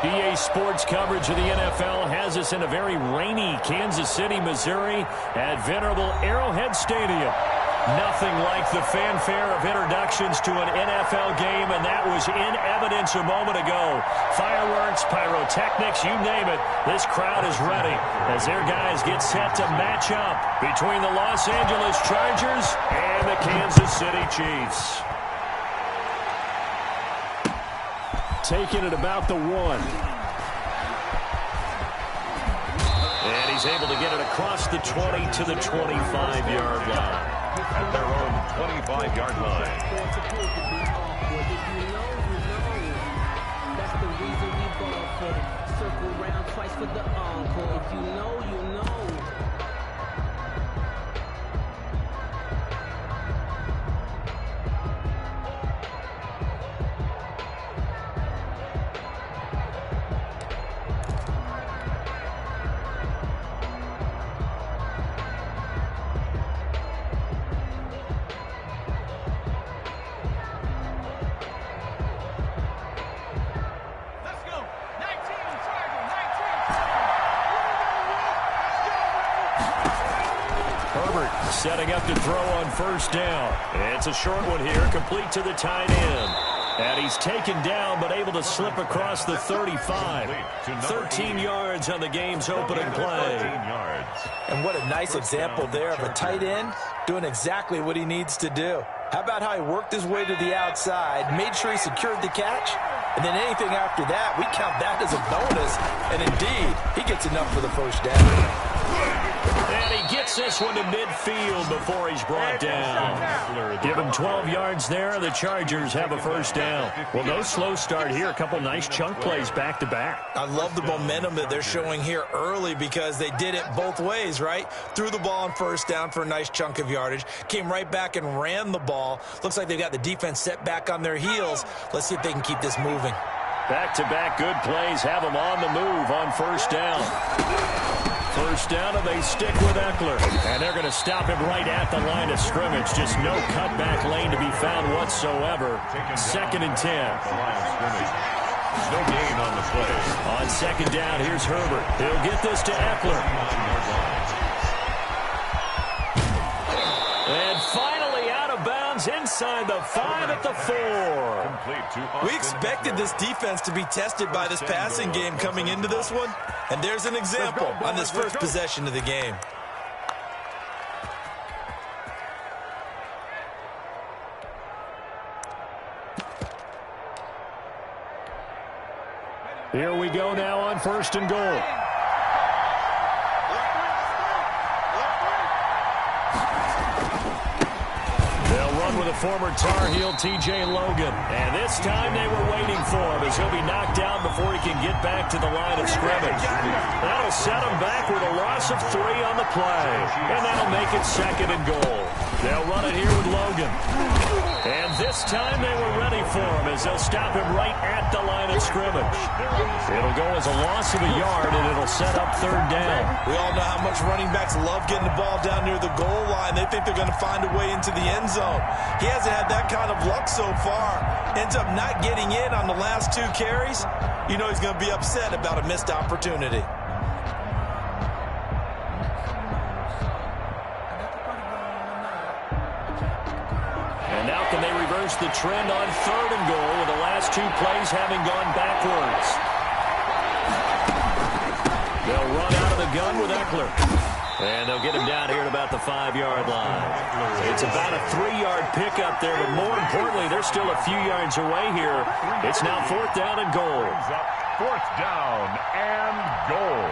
EA Sports coverage of the NFL has us in a very rainy Kansas City, Missouri at venerable Arrowhead Stadium. Nothing like the fanfare of introductions to an NFL game, and that was in evidence a moment ago. Fireworks, pyrotechnics, you name it. This crowd is ready as their guys get set to match up between the Los Angeles Chargers and the Kansas City Chiefs. Taking it about the 1. And he's able to get it across the 20 to the 25-yard line. At their own 25-yard line. That's the reason we ball for them. Circle round twice for the encore. If you know, you know. Setting up to throw on first down. It's a short one here, complete to the tight end. And he's taken down, but able to slip across the 35. 13 yards on the game's opening play. And what a nice example there of a tight end doing exactly what he needs to do. How about how he worked his way to the outside, made sure he secured the catch, and then anything after that, we count that as a bonus. And indeed, he gets enough for the first down. And he gets this one to midfield before he's brought down. Give him 12 yards there, and the Chargers have a first down. Well, no slow start here. A couple nice chunk plays back-to-back. I love the momentum that they're showing here early because they did it both ways, right? Threw the ball on first down for a nice chunk of yardage, came right back and ran the ball. Looks like they've got the defense set back on their heels. Let's see if they can keep this moving. Back-to-back good plays have them on the move on first down. First down, and they stick with Eckler. And they're going to stop him right at the line of scrimmage. Just no cutback lane to be found whatsoever. 2nd and 10. No gain on the play. On second down, here's Herbert. He'll get this to Eckler. And finally out of bounds inside the 5 at the 4. We expected this defense to be tested by this passing game coming into this one. And there's an example on this first possession of the game. Here we go now on 1st and goal. They'll run with a former Tar Heel, T.J. Logan. And this time they were waiting for him as he'll be knocked down before he can get back to the line of scrimmage. That'll set him back with a loss of 3 on the play. And that'll make it 2nd and goal. They'll run it here with Logan. And this time they were ready for him as they'll stop him right at the line of scrimmage. It'll go as a loss of a yard, and it'll set up 3rd down. We all know how much running backs love getting the ball down near the goal line. They think they're going to find a way into the end zone. He hasn't had that kind of luck so far. Ends up not getting in on the last 2 carries. You know he's going to be upset about a missed opportunity. And now can they reverse the trend on 3rd and goal with the last 2 plays having gone backwards? They'll run out of the gun with Eckler. And they'll get him down here at about the 5-yard line. It's about a 3-yard pickup there, but more importantly, they're still a few yards away here. It's now 4th down and goal. 4th down and goal.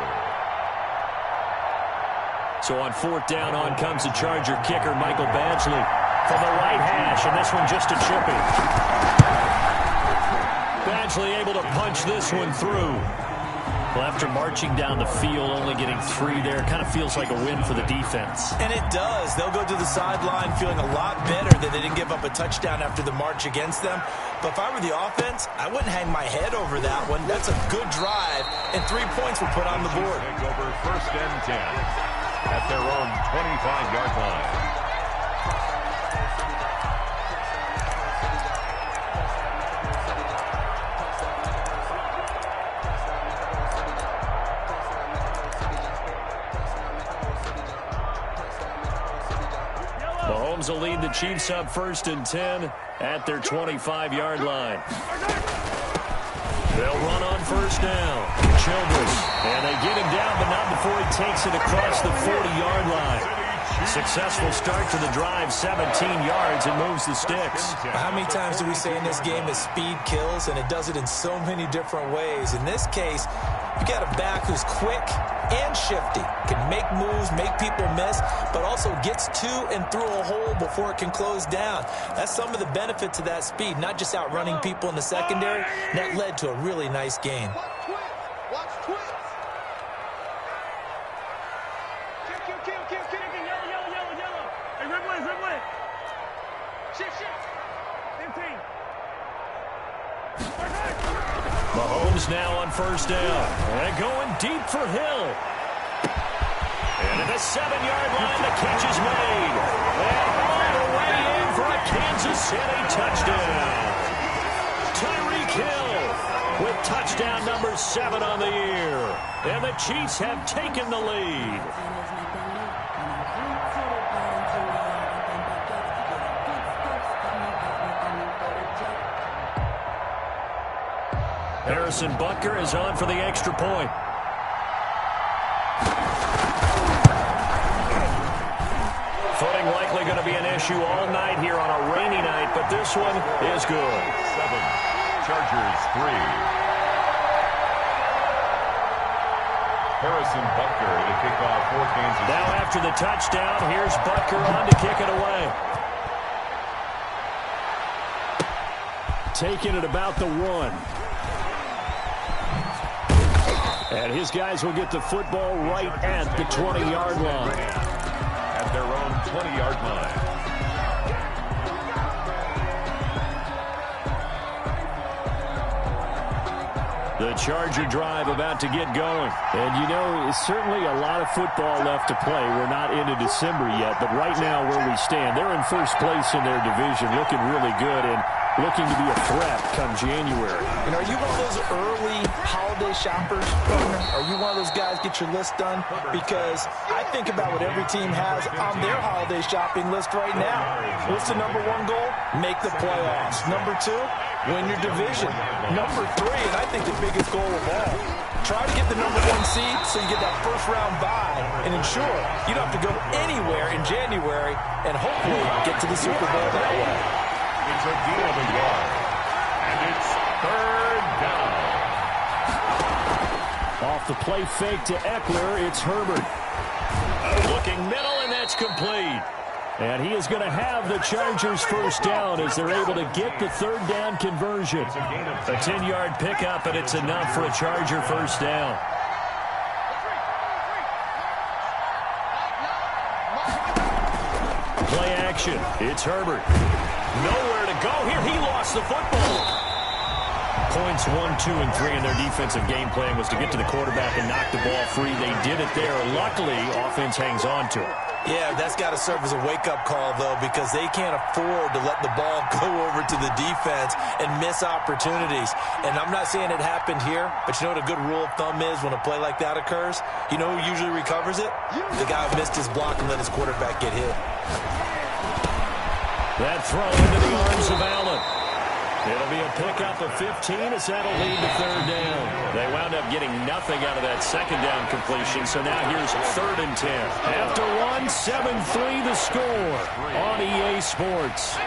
So on 4th down, on comes the Charger kicker, Michael Badgley, from the right hash, and this one just a chippy. Badgley able to punch this one through. Well, after marching down the field, only getting 3 there, kind of feels like a win for the defense. And it does. They'll go to the sideline feeling a lot better that they didn't give up a touchdown after the march against them. But if I were the offense, I wouldn't hang my head over that one. That's a good drive, and 3 points were put on the board. Take over 1st and 10 at their own 25-yard line. Mahomes will lead the Chiefs up 1st and 10 at their 25-yard line. They'll run on 1st down. Childress. And they get him down, but not before he takes it across the 40-yard line. Successful start to the drive, 17 yards, and moves the sticks. How many times do we say in this game that speed kills, and it does it in so many different ways? In this case, you got a back who's quick and shifty, can make moves, make people miss, but also gets to and through a hole before it can close down. That's some of the benefits of that speed, not just outrunning people in the secondary. That led to a really nice gain. Watch twitch. Yellow. Hey, red way. Shift. 15. Mahomes now on 1st down. And going deep for Hill. And at the 7-yard line, the catch is made. And all the way in for a Kansas City touchdown. Tyreek Hill with touchdown number 7 on the year. And the Chiefs have taken the lead. Harrison Butker is on for the extra point. Footing likely going to be an issue all night here on a rainy night, but this one is good. 7, Chargers 3. Harrison Butker to kick off for Kansas. Now after the touchdown, here's Butker on to kick it away. Taking it about the 1. And his guys will get the football right at the 20-yard line. At their own 20-yard line. The Charger drive about to get going. And, you know, it's certainly a lot of football left to play. We're not into December yet, but right now where we stand, they're in first place in their division, looking really good and looking to be a threat come January. And are you one of those early holiday shoppers, partner? Are you one of those guys get your list done? Because I think about what every team has on their holiday shopping list right now. What's the number 1 goal? Make the playoffs. Number 2, win your division. Number 3, and I think the biggest goal of all, try to get the number 1 seed so you get that first-round bye and ensure you don't have to go anywhere in January and hopefully get to the Super Bowl that way. It's a deal of a yard. And it's 3rd down. Off the play fake to Eckler, it's Herbert. Looking middle, and that's complete. And he is going to have the Chargers first down as they're able to get the 3rd down conversion. A 10-yard pickup, and it's enough for a Charger first down. Play action. It's Herbert. Nowhere to go here. He lost the football. Points 1, 2, and 3 in their defensive game plan was to get to the quarterback and knock the ball free. They did it there. Luckily, offense hangs on to it. Yeah, that's got to serve as a wake-up call, though, because they can't afford to let the ball go over to the defense and miss opportunities. And I'm not saying it happened here, but you know what a good rule of thumb is when a play like that occurs? You know who usually recovers it? The guy who missed his block and let his quarterback get hit. That throw into the arms of Allen. It'll be a pickup of 15 as that'll lead to 3rd down. They wound up getting nothing out of that 2nd down completion, so now here's 3rd and 10. After 1, 7-3 the score on EA Sports.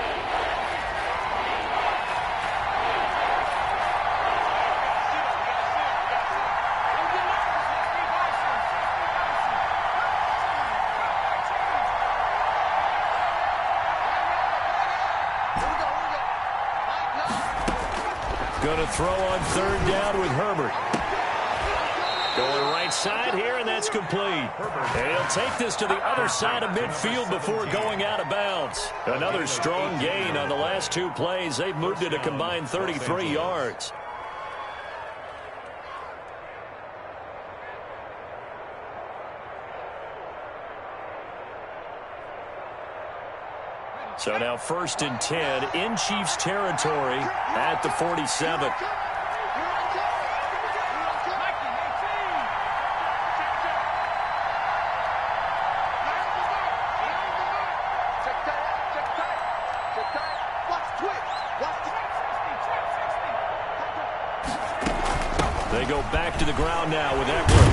Going to throw on 3rd down with Herbert. Going right side here, and that's complete. And he'll take this to the other side of midfield before going out of bounds. Another strong gain on the last 2 plays. They've moved it a combined 33 yards. So now 1st and 10 in Chiefs territory at the 47. Check that They go back to the ground now with Eckler.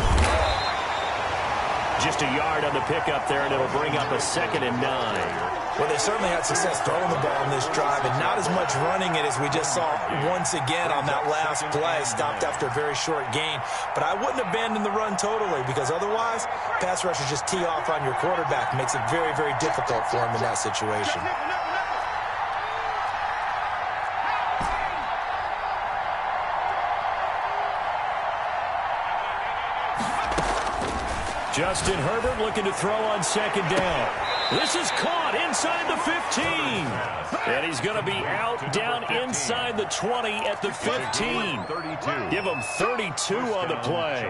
Just a yard on the pickup there, and it'll bring up a 2nd and 9. Well, they certainly had success throwing the ball in this drive, and not as much running it as we just saw once again on that last play. Stopped after a very short gain. But I wouldn't abandon the run totally, because otherwise, pass rushers just tee off on your quarterback. Makes it very, very difficult for him in that situation. Justin Herbert looking to throw on 2nd down. This is caught inside the 15. And he's going to be out down inside the 20 at the 15. Give him 32 on the play.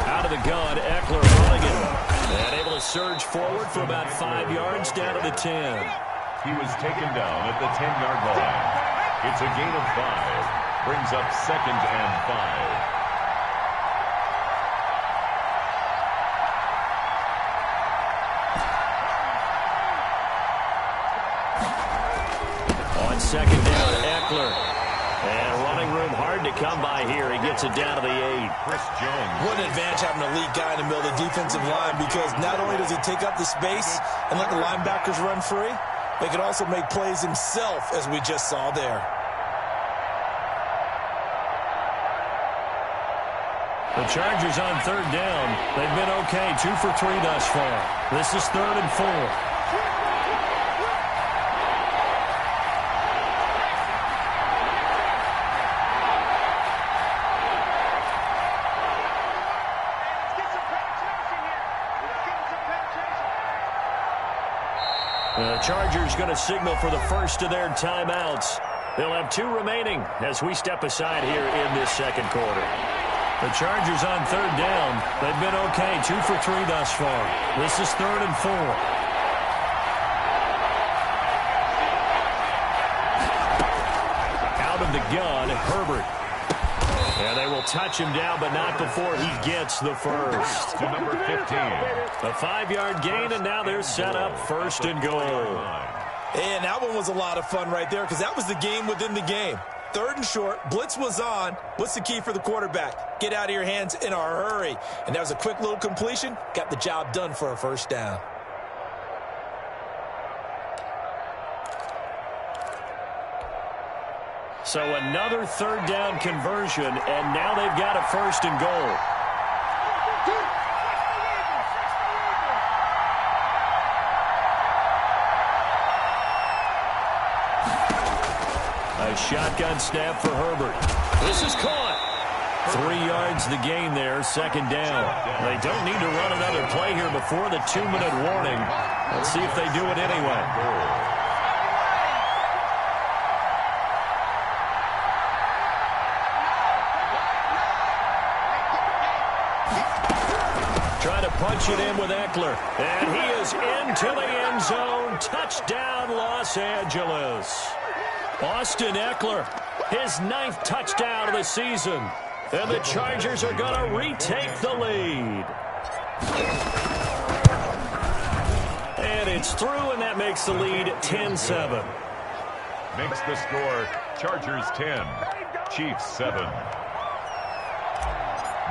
Out of the gun, Eckler running it. And able to surge forward for about 5 yards down to the 10. He was taken down at the 10-yard line. It's a gain of 5. Brings up 2nd and 5. On 2nd down, Eckler. And running room hard to come by here. He gets it down to the 8. Chris Jones. What an advantage having an elite guy in the middle of the defensive line, because not only does he take up the space and let the linebackers run free, but he can also make plays himself, as we just saw there. The Chargers on 3rd down. They've been okay, 2 for 3 thus far. This is 3rd and 4. The Chargers going to signal for the first of their timeouts. They'll have 2 remaining as we step aside here in this 2nd quarter. The Chargers on 3rd down. They've been okay, 2 for 3 thus far. This is 3rd and 4. Out of the gun, Herbert. And they will touch him down, but not before he gets the first. To number 15. A 5-yard gain, and now they're set up 1st and goal. And that one was a lot of fun right there, because that was the game within the game. 3rd and short, blitz was on. What's the key for the quarterback? Get out of your hands in a hurry. And that was a quick little completion. Got the job done for a 1st down. So another 3rd down conversion, and now they've got a 1st and goal. A shotgun snap for Herbert. This is caught. 3 yards the gain there, 2nd down. They don't need to run another play here before the 2-minute warning. Let's see if they do it anyway. Trying to punch it in with Eckler. And he is into the end zone. Touchdown, Los Angeles. Austin Eckler, his 9th touchdown of the season. And the Chargers are going to retake the lead. And it's through, and that makes the lead 10-7. Makes the score Chargers 10, Chiefs 7.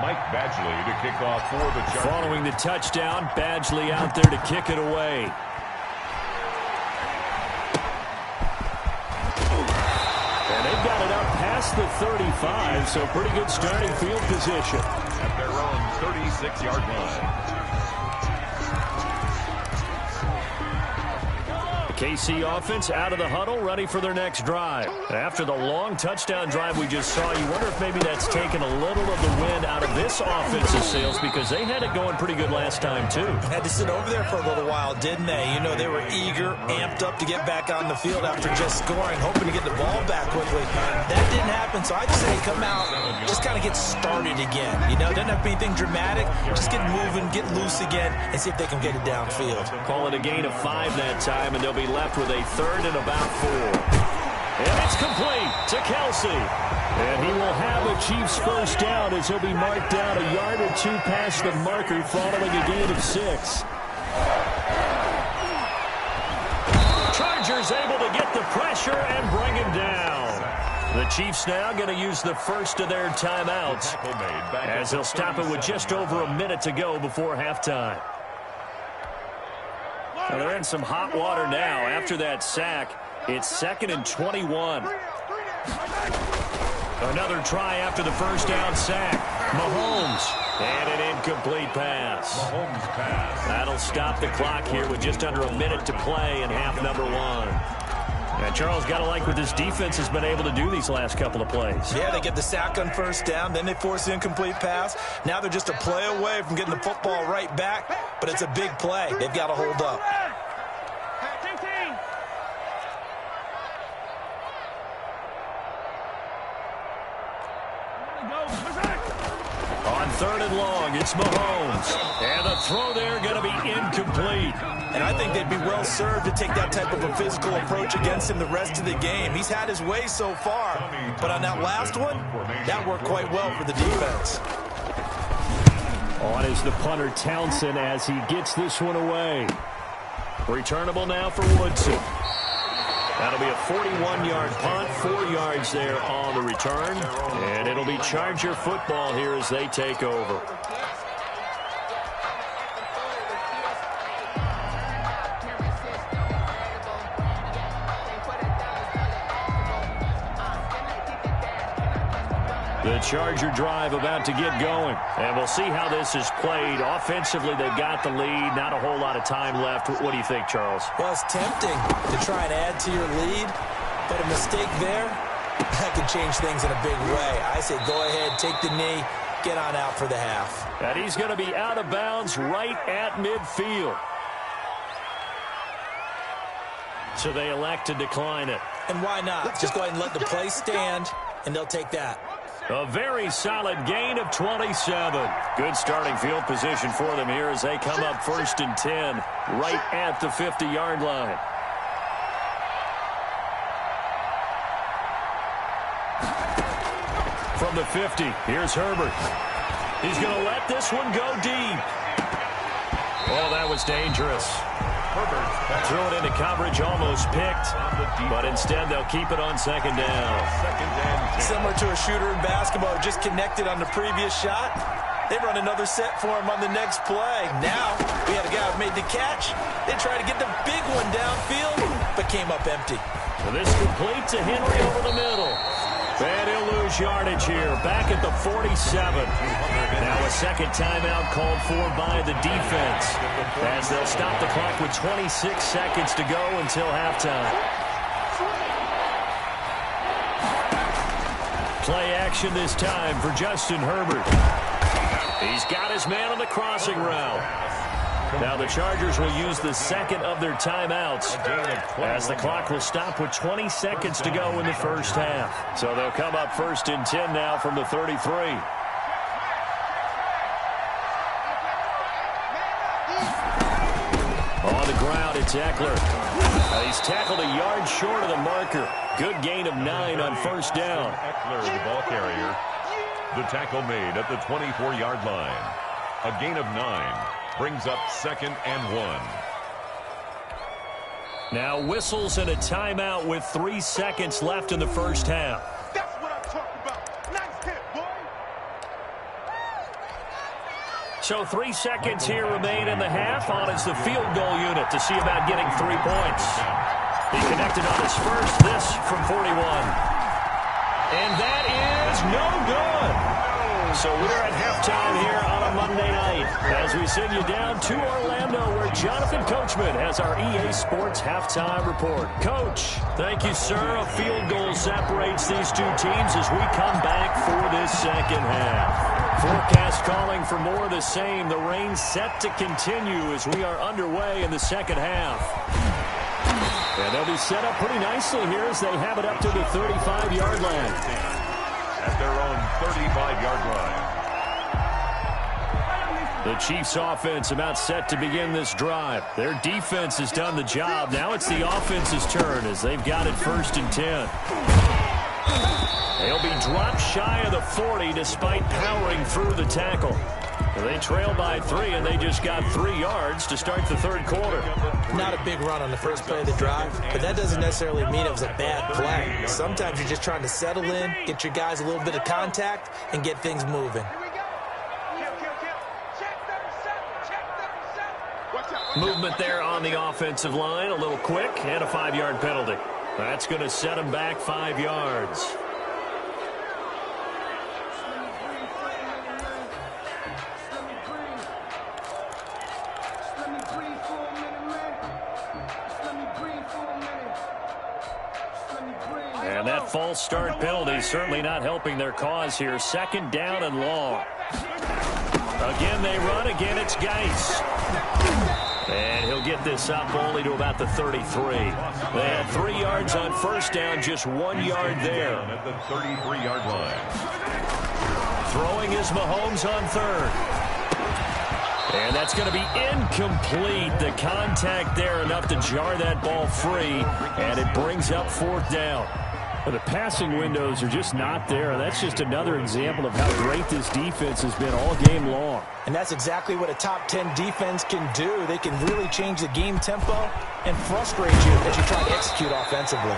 Mike Badgley to kick off for the Chargers. Following the touchdown, Badgley out there to kick it away. And they've got it up past the 35, so pretty good starting field position. At their own 36-yard line. KC offense out of the huddle, ready for their next drive. After the long touchdown drive we just saw, you wonder if maybe that's taken a little of the wind out of this offensive sails, because they had it going pretty good last time, too. Had to sit over there for a little while, didn't they? You know, they were eager, amped up to get back on the field after just scoring, hoping to get the ball back quickly. That didn't happen, so I'd say come out, just kind of get started again. You know, doesn't have to be anything dramatic. Just get moving, get loose again, and see if they can get it downfield. Call it a gain of 5 that time, and they'll be left with a 3rd and about 4. And it's complete to Kelsey. And he will have a Chiefs first down as he'll be marked down a yard or two past the marker following a gain of 6. Chargers able to get the pressure and bring him down. The Chiefs now going to use the first of their timeouts as they'll stop it with just over a minute to go before halftime. Well, they're in some hot water now after that sack. It's 2nd and 21. Another try after the first down sack. Mahomes. And an incomplete pass. Mahomes pass. That'll stop the clock here with just under a minute to play in half number 1. And Charles, got to like what this defense has been able to do these last couple of plays. Yeah, they get the sack on first down, then they force the incomplete pass. Now they're just a play away from getting the football right back, but it's a big play. They've got to hold up. On 3rd and long, it's Mahomes. And the throw there going to be incomplete. And I think they'd be well served to take that type of a physical approach against him the rest of the game. He's had his way so far, but on that last one, that worked quite well for the defense. On is the punter Townsend as he gets this one away. Returnable now for Woodson. That'll be a 41-yard punt, 4 yards there on the return. And it'll be Charger football here as they take over. The Charger drive about to get going. And we'll see how this is played. Offensively, they've got the lead. Not a whole lot of time left. What do you think, Charles? Well, it's tempting to try and add to your lead, but a mistake there, that could change things in a big way. I say go ahead, take the knee, get on out for the half. And he's going to be out of bounds right at midfield. So they elect to decline it. And why not? Just go ahead and let the play stand, and they'll take that. A very solid gain of 27. Good starting field position for them here as they come up 1st and 10 right at the 50-yard line. From the 50, here's Herbert. He's going to let this one go deep. Oh, that was dangerous. Threw it into coverage, almost picked, but instead they'll keep it on 2nd down. Similar to a shooter in basketball, just connected on the previous shot. They run another set for him on the next play. Now, we had a guy who made the catch. They tried to get the big one downfield, but came up empty. So this completes a Henry over the middle. And he'll lose yardage here, back at the 47. Now a second timeout called for by the defense as they'll stop the clock with 26 seconds to go until halftime. Play action this time for Justin Herbert. He's got his man on the crossing route. Now the Chargers will use the second of their timeouts as the clock will stop with 20 seconds to go in the first half. So they'll come up 1st and 10 now from the 33. On the ground, it's Eckler. He's tackled a yard short of the marker. Good gain of 9 on 1st down. Eckler, the ball carrier. The tackle made at the 24-yard line. A gain of 9. Brings up 2nd and 1. Now whistles and a timeout with 3 seconds left in the first half. That's what I'm talking about. Nice hit, boy. So 3 seconds here remain in the half. On is the field goal unit to see about getting 3 points. He connected on his first, this from 41. And that is no good. So we're at halftime here on a Monday night as we send you down to Orlando where Jonathan Coachman has our EA Sports halftime report. Coach, thank you, sir. A field goal separates these two teams as we come back for this second half. Forecast calling for more of the same. The rain set to continue as we are underway in the second half. And they'll be set up pretty nicely here as they have it up to the 35-yard line. At their own 35-yard line. The Chiefs offense about set to begin this drive. Their defense has done the job. Now it's the offense's turn as they've got it 1st and 10. They'll be dropped shy of the 40 despite powering through the tackle. They trail by 3, and they just got 3 yards to start the third quarter. Not a big run on the first play of the drive, but that doesn't necessarily mean it was a bad play. Sometimes you're just trying to settle in, get your guys a little bit of contact, and get things moving. Movement there on the offensive line, a little quick, and a 5-yard penalty. That's going to set them back 5 yards. And that false start penalty certainly not helping their cause here. 2nd down and long. Again they run. Again it's Geis. And he'll get this up only to about the 33. They had 3 yards on first down, just 1 yard there. At the 33-yard line. Throwing is Mahomes on 3rd. And that's going to be incomplete. The contact there enough to jar that ball free, and it brings up 4th down. Well, the passing windows are just not there. That's just another example of how great this defense has been all game long. And that's exactly what a top 10 defense can do. They can really change the game tempo and frustrate you as you try to execute offensively.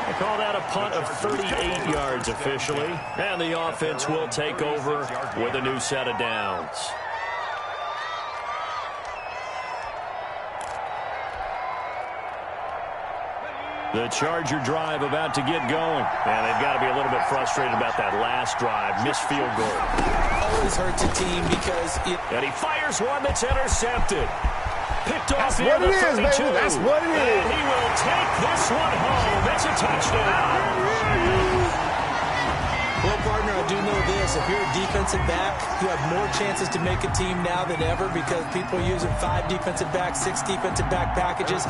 They call that a punt of 38 yards officially. And the offense will take over with a new set of downs. The Charger drive about to get going. And they've got to be a little bit frustrated about that last drive. Missed field goal. Always hurts a team because And he fires one that's intercepted. Picked off That's what it is, 32. baby. That's what it is. And he will take this one home. It's a touchdown. Well, partner, I do know this. If you're a defensive back, you have more chances to make a team now than ever because people are using 5 defensive backs, 6 defensive back packages.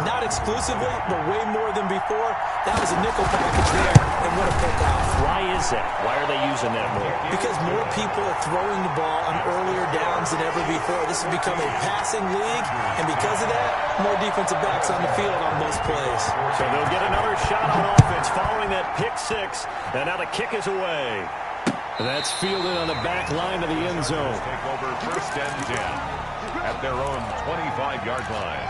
Not exclusively, but way more than before. That was a nickel package there, and what a pickoff. Why is that? Why are they using that more? Because more people are throwing the ball on earlier downs than ever before. This has become a passing league, and because of that, more defensive backs on the field on most plays. So they'll get another shot on offense following that pick 6, and now the kick is away. That's fielded on the back line of the end zone. Take over 1st and 10 at their own 25-yard line.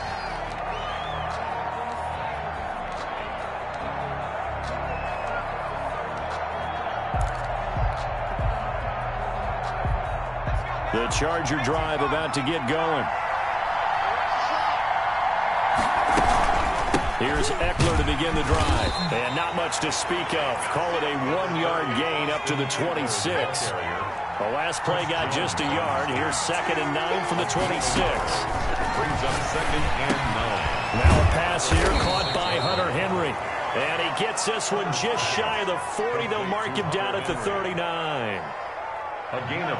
The Charger drive about to get going. Here's Eckler to begin the drive. And not much to speak of. Call it a 1-yard gain up to the 26. The last play got just a yard. Here's 2nd and 9 from the 26. Brings up 2nd and 9. Now a pass here caught by Hunter Henry. And he gets this one just shy of the 40. They'll mark him down at the 39.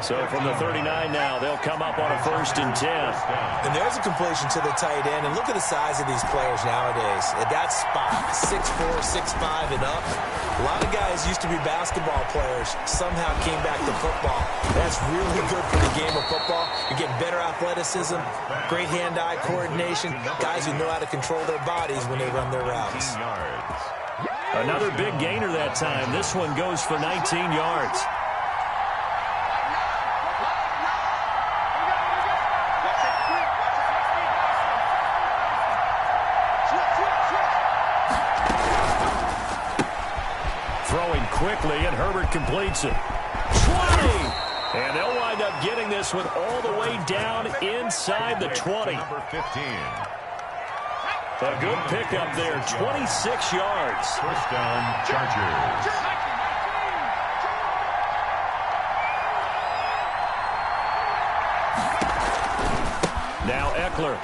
So from the 39 now, they'll come up on a 1st and 10. And there's a completion to the tight end. And look at the size of these players nowadays. At that spot, 6'4", 6'5", and up. A lot of guys used to be basketball players, somehow came back to football. That's really good for the game of football. You're getting better athleticism, great hand-eye coordination, guys who know how to control their bodies when they run their routes. Another big gainer that time. This one goes for 19 yards. Throwing quickly, and Herbert completes it. 20! And they'll wind up getting this one all the way down inside the 20. Number 15. A good pickup there, 26 yards. 1st down, Chargers. Now Eckler.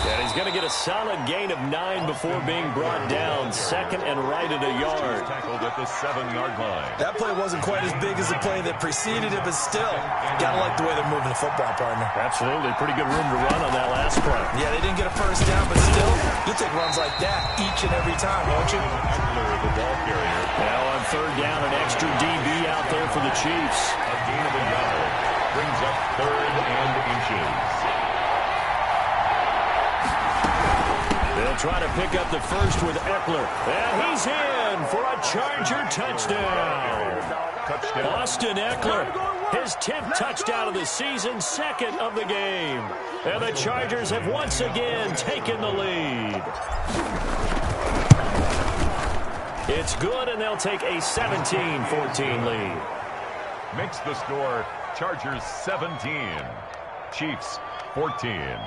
And he's going to get a solid gain of 9 before being brought down. 2nd and right at a yard. Tackled at the 7-yard line. That play wasn't quite as big as the play that preceded it, but still, gotta like the way they're moving the football, partner. Absolutely. Pretty good room to run on that last play. Yeah, they didn't get a 1st down, but still, you'll take runs like that each and every time, won't you? Eckler, the ball carrier. Now on 3rd down, an extra DB out there for the Chiefs. A gain of a yard. Brings up 3rd and inches. They'll try to pick up the first with Eckler. And he's in for a Charger touchdown. Austin Eckler, his 10th touchdown of the season, 2nd of the game. And the Chargers have once again taken the lead. It's good, and they'll take a 17-14 lead. Makes the score Chargers 17, Chiefs 14.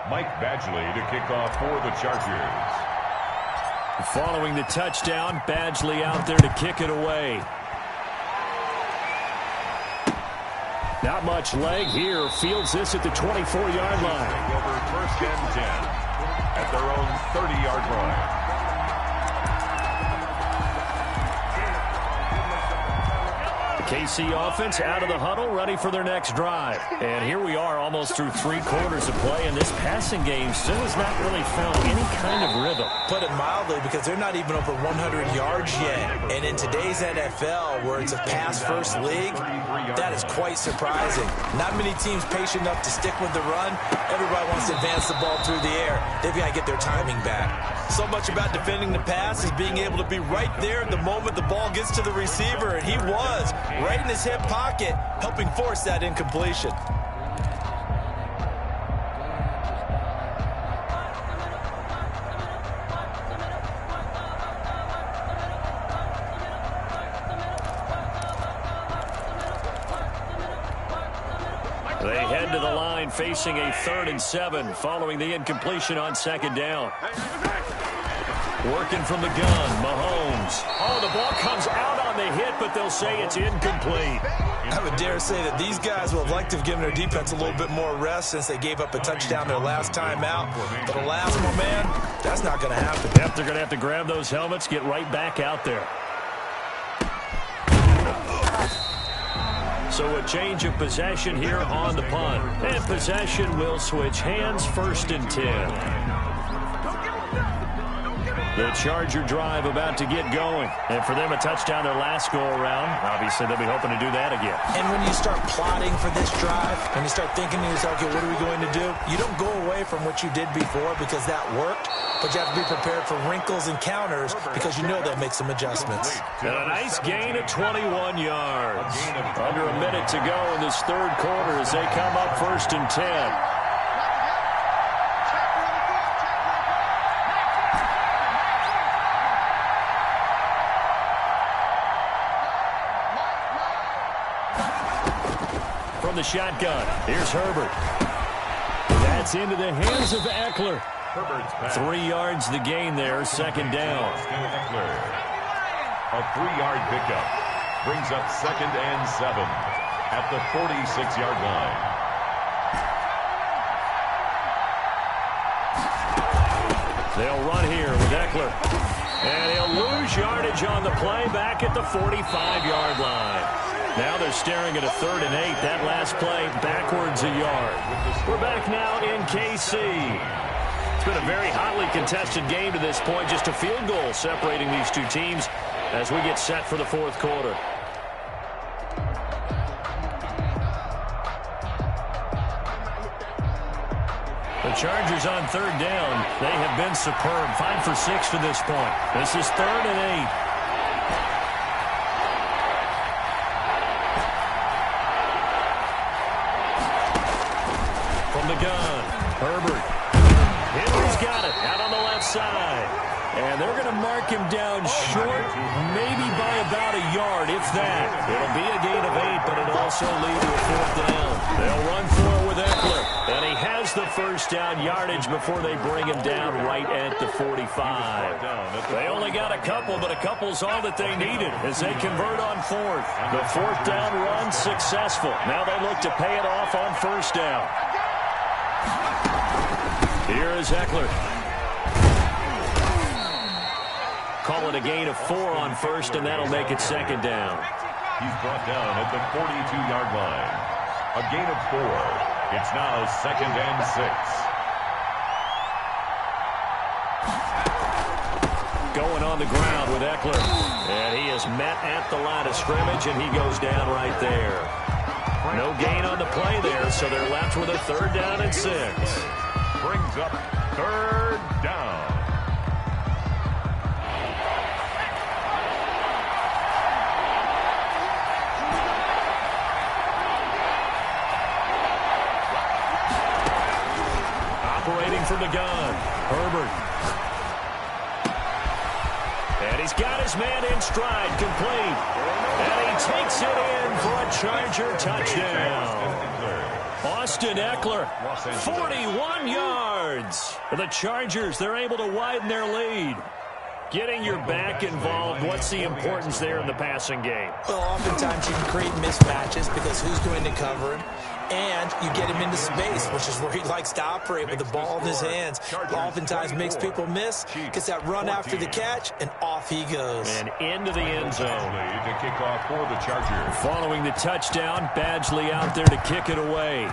Mike Badgley to kick off for the Chargers. Following the touchdown, Badgley out there to kick it away. Not much leg here. Fields this at the 24-yard line. Over 1st and 10 at their own 30-yard line. KC offense out of the huddle, ready for their next drive. And here we are almost through 3 quarters of play, and this passing game still has not really found any kind of rhythm. Put it mildly, because they're not even over 100 yards yet. And in today's NFL, where it's a pass-first league, that is quite surprising. Not many teams patient enough to stick with the run. Everybody wants to advance the ball through the air. They've got to get their timing back. So much about defending the pass is being able to be right there at the moment the ball gets to the receiver, and he was right in his hip pocket, helping force that incompletion. They head to the line facing a 3rd and 7 following the incompletion on 2nd down. Working from the gun, Mahomes. Oh, the ball comes out on the hit, but they'll say it's incomplete. I would dare say that these guys would have liked to have given their defense a little bit more rest since they gave up a touchdown their last time out. But the last one, man, that's not going to happen. Yep, they're going to have to grab those helmets, get right back out there. So a change of possession here on the punt. And possession will switch hands, 1st and 10. The Charger drive about to get going. And for them, a touchdown their last go-around. Obviously, they'll be hoping to do that again. And when you start plotting for this drive, when you start thinking to yourself, okay, what are we going to do? You don't go away from what you did before because that worked, but you have to be prepared for wrinkles and counters because you know they'll make some adjustments. And a nice gain of 21 yards. Under a minute to go in this 3rd quarter as they come up 1st and 10. The shotgun. Here's Herbert. That's into the hands of Eckler. 3 yards the gain there, 2nd down. A 3-yard pickup brings up 2nd and 7 at the 46-yard line. They'll run here with Eckler. And he'll lose yardage on the play back at the 45-yard line. Now they're staring at a 3rd and 8. That last play backwards a yard. We're back now in KC. It's been a very hotly contested game to this point. Just a field goal separating these two teams as we get set for the 4th quarter. The Chargers on 3rd down. They have been superb. 5 for 6 to this point. This is 3rd and 8. The gun. Herbert. Henry's got it out on the left side. And they're going to mark him down short, maybe by about a yard, if that. It'll be a gain of 8, but it'll also lead to a 4th down. They'll run for it with Eckler. And he has the 1st down yardage before they bring him down right at the 45. They only got a couple, but a couple's all that they needed as they convert on 4th. The 4th down run successful. Now they look to pay it off on 1st down. Here is Eckler. Call it a gain of 4 on 1st, and that'll make it 2nd down. He's brought down at the 42-yard line. A gain of 4. It's now 2nd and 6. Going on the ground with Eckler. And he is met at the line of scrimmage, and he goes down right there. No gain on the play there, so they're left with a 3rd down and 6. Brings up 3rd down. Operating from the gun, Herbert. And he's got his man in stride, complete. And he takes it in for a Charger touchdown. Austin Eckler, 41 yards. The Chargers, they're able to widen their lead. Getting your back involved, what's the importance there in the passing game? Well, oftentimes you can create mismatches because who's going to cover him? And you get him into space, which is where he likes to operate with the ball in his hands. Oftentimes makes people miss, gets that run after the catch, and off he goes. And into the end zone. To kick off for the Chargers. Following the touchdown, Badgley out there to kick it away.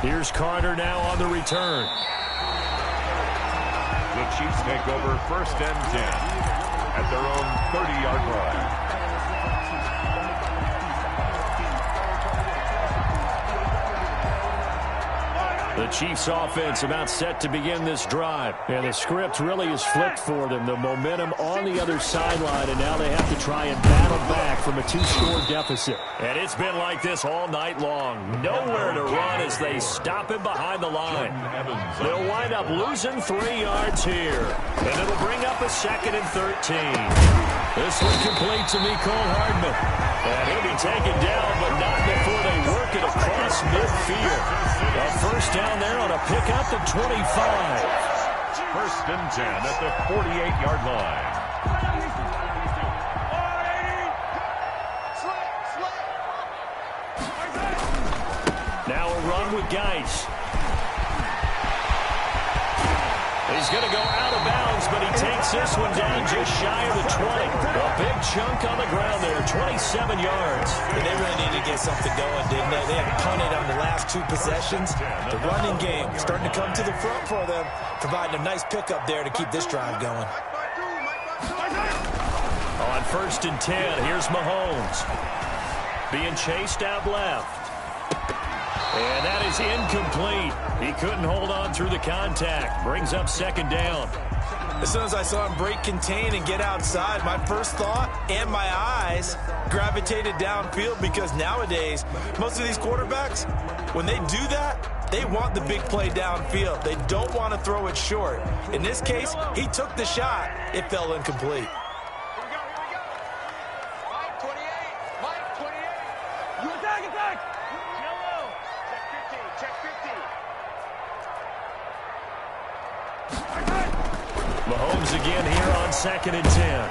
Here's Carter now on the return. The Chiefs take over 1st and 10 at their own 30-yard line. The Chiefs offense about set to begin this drive. And the script really is flipped for them. The momentum on the other sideline, and now they have to try and battle back from a 2-score deficit. And it's been like this all night long. Nowhere to run as they stop him behind the line. They'll wind up losing 3 yards here. And it'll bring up a 2nd and 13. This one complete to Mecole Hardman. And he'll be taken down, but not before they work it across midfield. A 1st down there on a pickup at 25. 1st and 10 at the 48-yard line. Now a run with Geis. He's going to go out of bounds, but he takes this one down just shy of the 20. A big chunk on the ground there, 27 yards. And they really needed to get something going, didn't they? They had punted on the last 2 possessions. The running game starting to come to the front for them, providing a nice pickup there to keep this drive going. On 1st and 10, here's Mahomes. Being chased out left. And that is incomplete. He couldn't hold on through the contact. Brings up 2nd down. As soon as I saw him break contain and get outside, my first thought and my eyes gravitated downfield, because nowadays, most of these quarterbacks, when they do that, they want the big play downfield. They don't want to throw it short. In this case, he took the shot. It fell incomplete. Mahomes again here on 2nd and 10.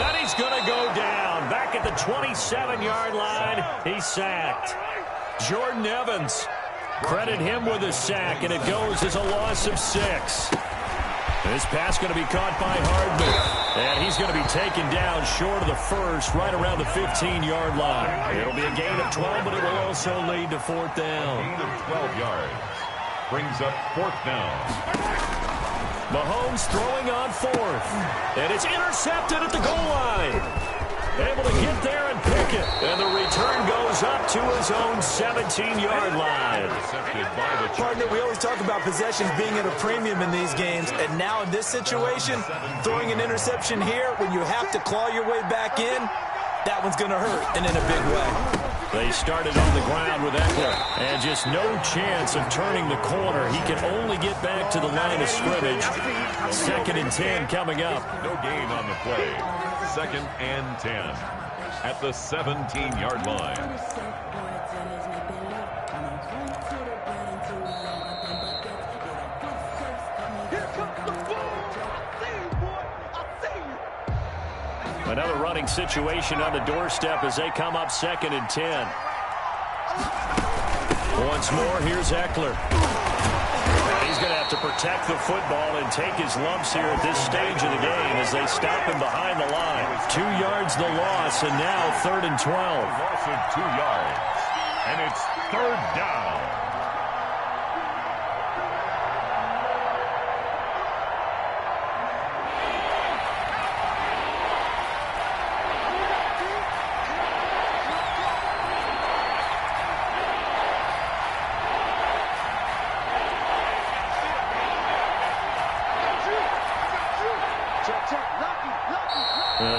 And he's going to go down. Back at the 27-yard line, he's sacked. Jordan Evans, credit him with a sack, and it goes as a loss of 6. This pass going to be caught by Hardman. And he's going to be taken down short of the 1st, right around the 15-yard line. It'll be a gain of 12, but it will also lead to 4th down. Gain of 12 yards. Brings up 4th down. Mahomes throwing on 4th. And it's intercepted at the goal line. Able to get there and pick it. And the return goes up to his own 17-yard line. Partner, we always talk about possessions being at a premium in these games. And now in this situation, throwing an interception here when you have to claw your way back in, that one's going to hurt, and in a big way. They started on the ground with Eckler, and just no chance of turning the corner. He can only get back to the line of scrimmage. 2nd and 10 coming up. No gain on the play. 2nd and 10 at the 17-yard line. Another running situation on the doorstep as they come up 2nd and 10. Once more, here's Eckler. He's going to have to protect the football and take his lumps here at this stage of the game as they stop him behind the line. 2 yards the loss, and now 3rd and 12. Loss of 2 yards, and it's 3rd down.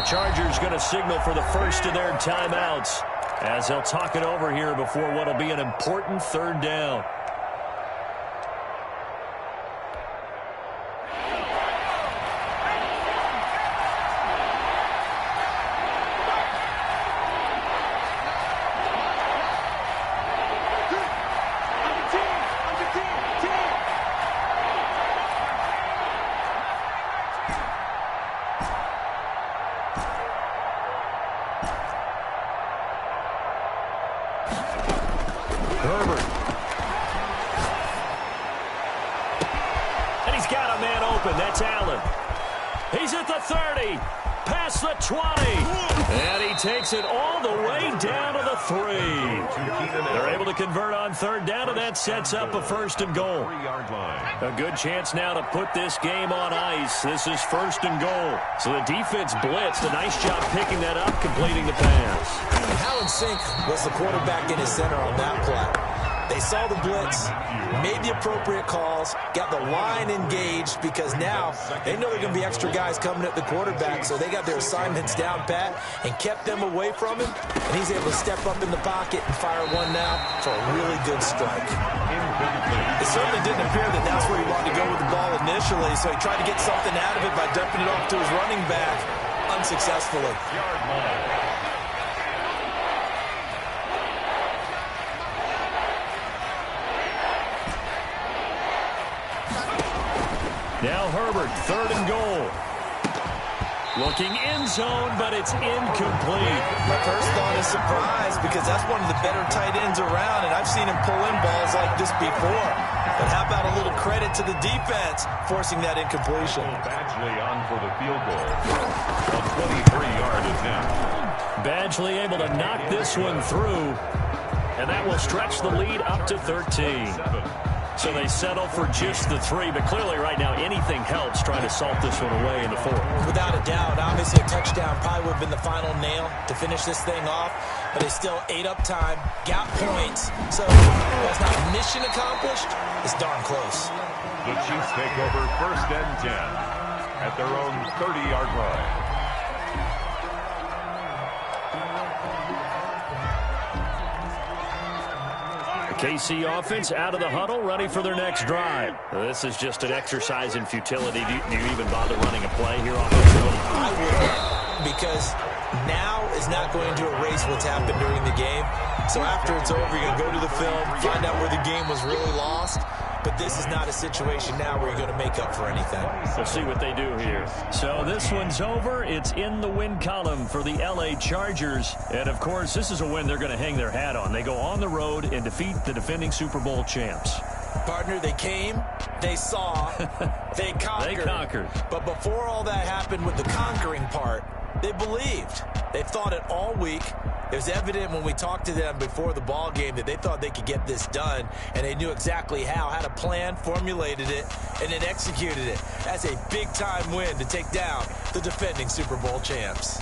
The Chargers going to signal for the first of their timeouts as they'll talk it over here before what will be an important third down. Herbert. And he's got a man open. That's Allen. He's at the 30. Past the 20. And he takes it all the way down to the 3. They're able to convert on third down, and that sets up a first and goal. A good chance now to put this game on ice. This is first and goal. So the defense blitzed. A nice job picking that up, completing the pass. How in sync was the quarterback in his center on that play? They saw the blitz, made the appropriate calls, got the line engaged because now they know there are going to be extra guys coming at the quarterback, so they got their assignments down pat and kept them away from him, and he's able to step up in the pocket and fire one now for a really good strike. It certainly didn't appear that that's where he wanted to go with the ball initially, so he tried to get something out of it by dumping it off to his running back unsuccessfully. Now Herbert, third and goal. Looking end zone, but it's incomplete. My first thought is surprise because that's one of the better tight ends around, and I've seen him pull in balls like this before. But how about a little credit to the defense forcing that incompletion? Badgley on for the field goal. A 23-yard attempt. Badgley able to knock this one through, and that will stretch the lead up to 13. So they settle for just the 3, but clearly right now anything helps trying to salt this one away in the 4th. Without a doubt, obviously a touchdown probably would have been the final nail to finish this thing off, but they still ate up time, got points, so that's not mission accomplished, it's darn close. The Chiefs take over first and 10 at their own 30-yard line. KC offense out of the huddle, ready for their next drive. This is just an exercise in futility. Do you even bother running a play here offensively? I wouldn't, because now is not going to erase what's happened during the game. So after it's over, you're going to go to the film, find out where the game was really lost. But this is not a situation now where you're going to make up for anything. We'll see what they do here. So this one's over. It's in the win column for the LA Chargers. And, of course, this is a win they're going to hang their hat on. They go on the road and defeat the defending Super Bowl champs. Partner, they came, they saw, they conquered. They conquered. But before all that happened with the conquering part, they believed. They thought it all week. It was evident when we talked to them before the ball game that they thought they could get this done, and they knew exactly how, had a plan, formulated it, and then executed it. That's a big-time win to take down the defending Super Bowl champs.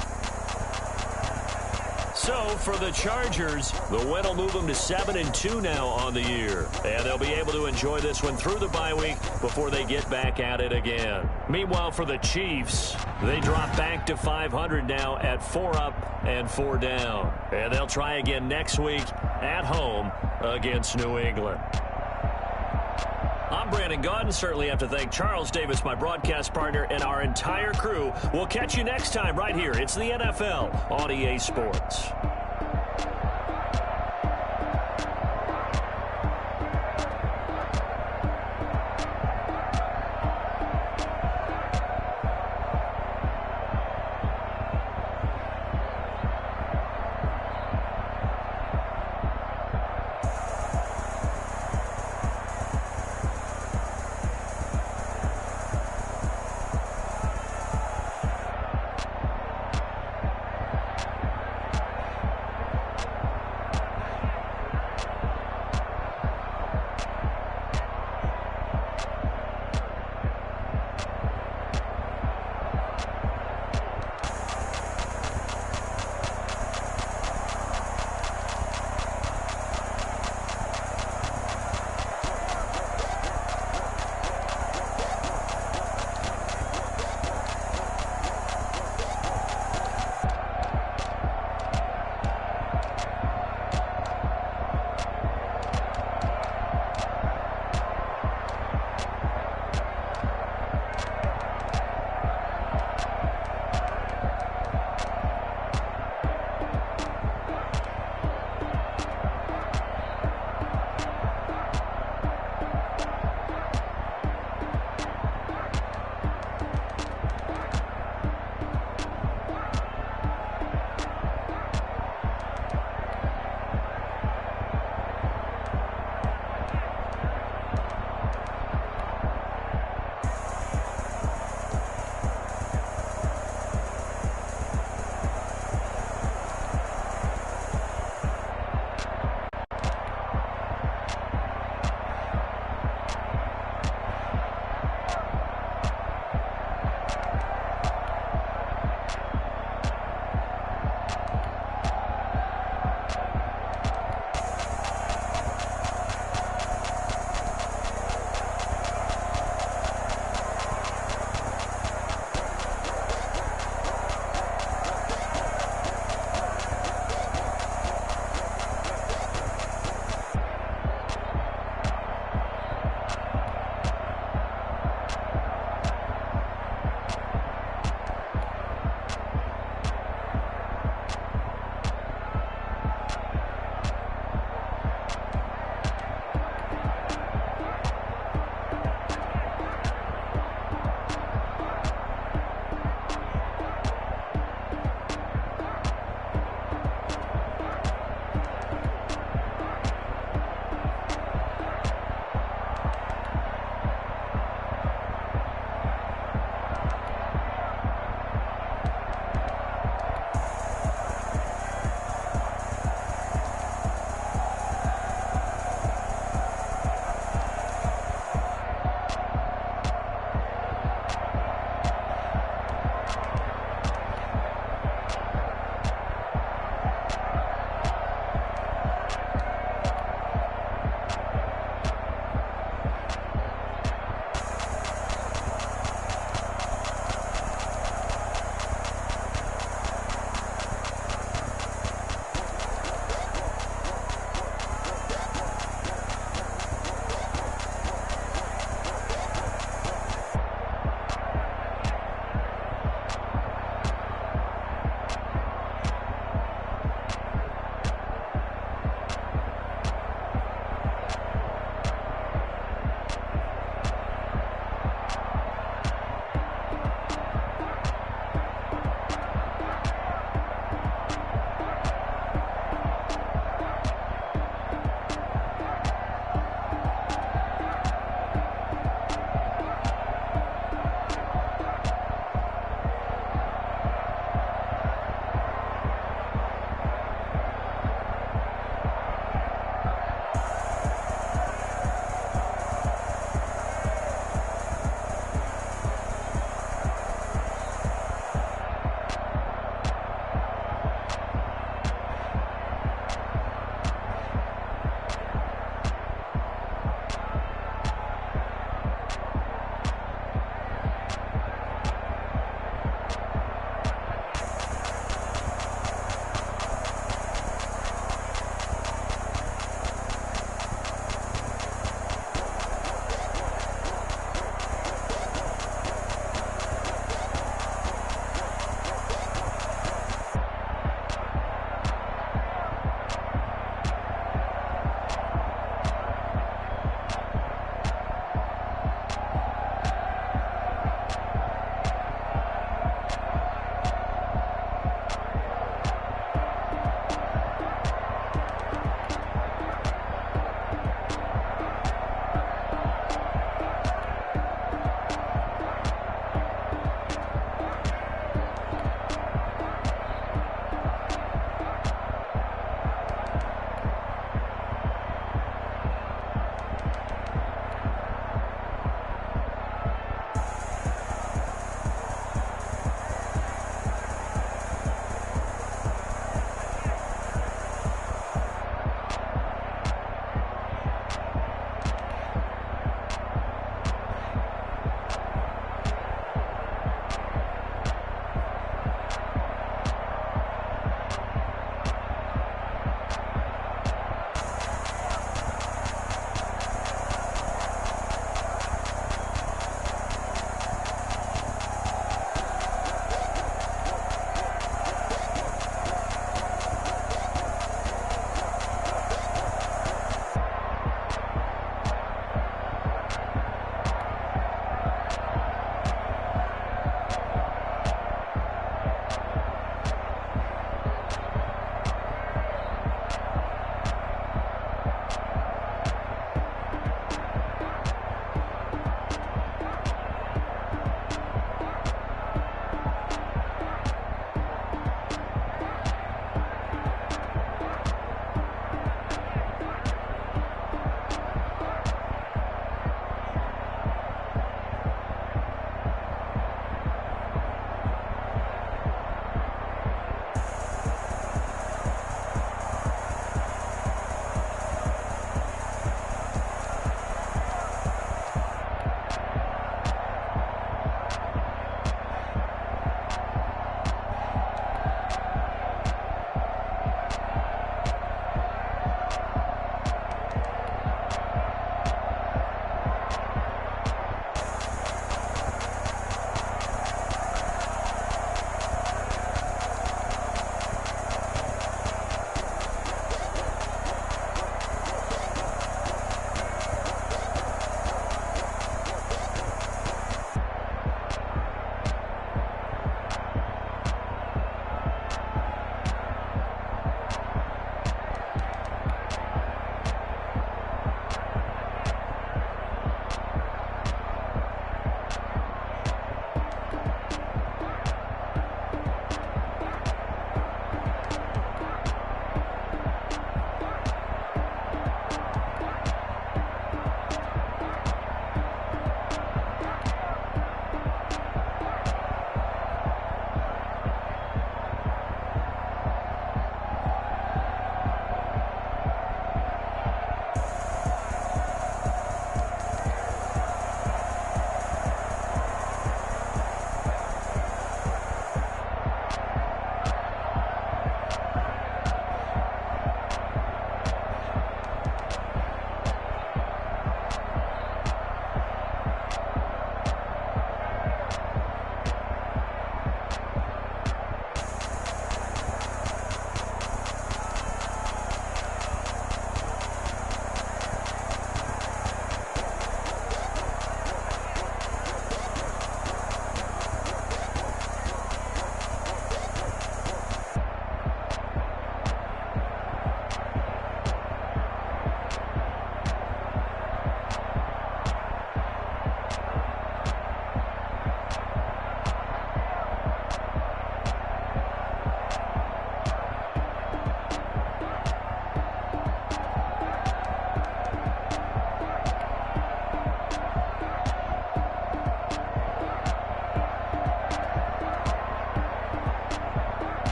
So for the Chargers, the win will move them to 7-2 now on the year. And they'll be able to enjoy this one through the bye week before they get back at it again. Meanwhile, for the Chiefs, they drop back to 500 now at 4 up and 4 down. And they'll try again next week at home against New England. I'm Brandon Gaudin. Certainly have to thank Charles Davis, my broadcast partner, and our entire crew. We'll catch you next time right here. It's the NFL on EA Sports.